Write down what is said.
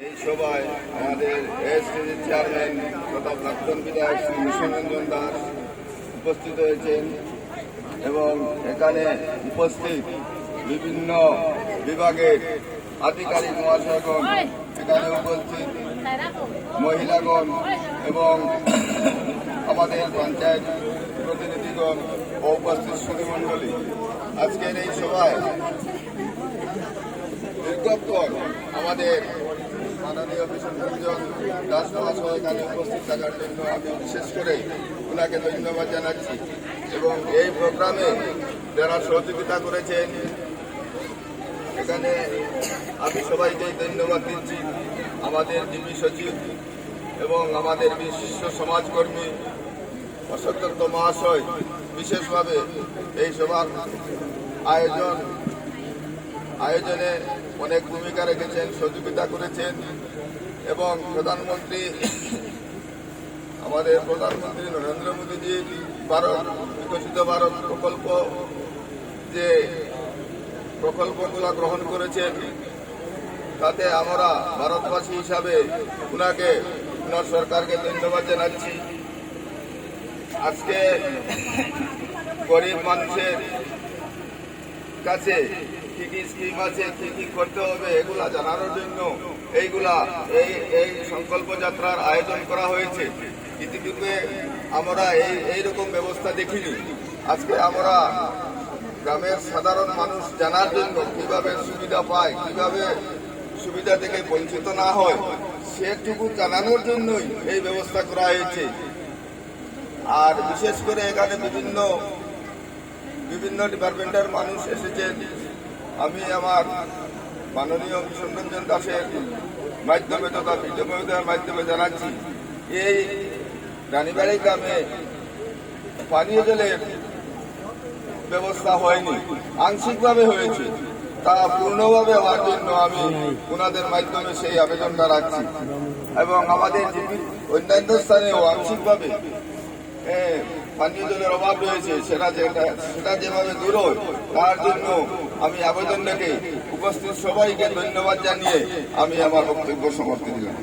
এই সভায় আমাদের এএসটিজির চেয়ারম্যান তথা প্রাক্তন বিধায়ক শ্রী মিশনরঞ্জন দাস উপস্থিত হয়েছেন এবং এখানে উপস্থিত বিভিন্ন বিভাগের আধিকারিক মহাশয়গণ, এখানে উপস্থিত মহিলাগণ এবং আমাদের পঞ্চায়েত প্রতিনিধিগণ ও উপস্থিত সুধীমণ্ডলী। আজকের এই সভায় দীর্ঘক্ষণ আমাদের মাননীয় মিশনরঞ্জন দাস মহাশয় এখানে উপস্থিত থাকার জন্য আমি বিশেষ করে ওনাকে ধন্যবাদ জানাচ্ছি এবং এই প্রোগ্রামে যারা সহযোগিতা করেছেন এখানে আমি সবাইকেই ধন্যবাদ দিচ্ছি। আমাদের ডিপি সচিব এবং আমাদের বিশিষ্ট সমাজকর্মী অশোক দত্ত মহাশয় বিশেষভাবে এই সভার আয়োজনে অনেক ভূমিকা রেখেছেন, সহযোগিতা করেছেন এবং আমাদের প্রধানমন্ত্রী নরেন্দ্র মোদীজির বিকশিত ভারত প্রকল্প যে প্রকল্পগুলো গ্রহণ করেছেন তাতে আমরা ভারতবাসী হিসাবে ওনার সরকারকে ধন্যবাদ জানাচ্ছি। আজকে গরিব মানুষের কাছে কি কি স্কিম আছে, কি কি করতে হবে এগুলা জানানোর জন্য এই সংকল্প যাত্রার আয়োজন করা হয়েছে। ইতিপূর্বে আমরা এইরকম ব্যবস্থা দেখিনি। আজকে আমরা গ্রামের সাধারণ মানুষ জানার জন্য কিভাবে সুবিধা পায়, কিভাবে সুবিধা থেকে বঞ্চিত না হয় সেটুকু জানানোর জন্যই এই ব্যবস্থা করা হয়েছে। আর বিশেষ করে এখানে বিভিন্ন ডিপার্টমেন্টের মানুষ এসেছেন। আমি আমার মাননীয় মিশনরঞ্জন দাসের মাধ্যমে তথা ভিডিও মহোদয়ের মাধ্যমে জানাচ্ছি, এই রানীবাড়ি গ্রামে পানীয় জলের ব্যবস্থা হয়নি, আংশিকভাবে হয়েছে। তা পূর্ণভাবে হওয়ার জন্য আমি ওনাদের মাধ্যমে সেই আবেদনটা রাখছি এবং আমাদের অন্যান্য স্থানেও আংশিকভাবে পানীয় জলের অভাব রয়েছে, সেটা যেভাবে দূর হয় তার জন্য আমি আবেদন রেখে উপস্থিত সবাইকে ধন্যবাদ জানিয়ে আমি আমার বক্তব্য সমাপ্তি দিলাম।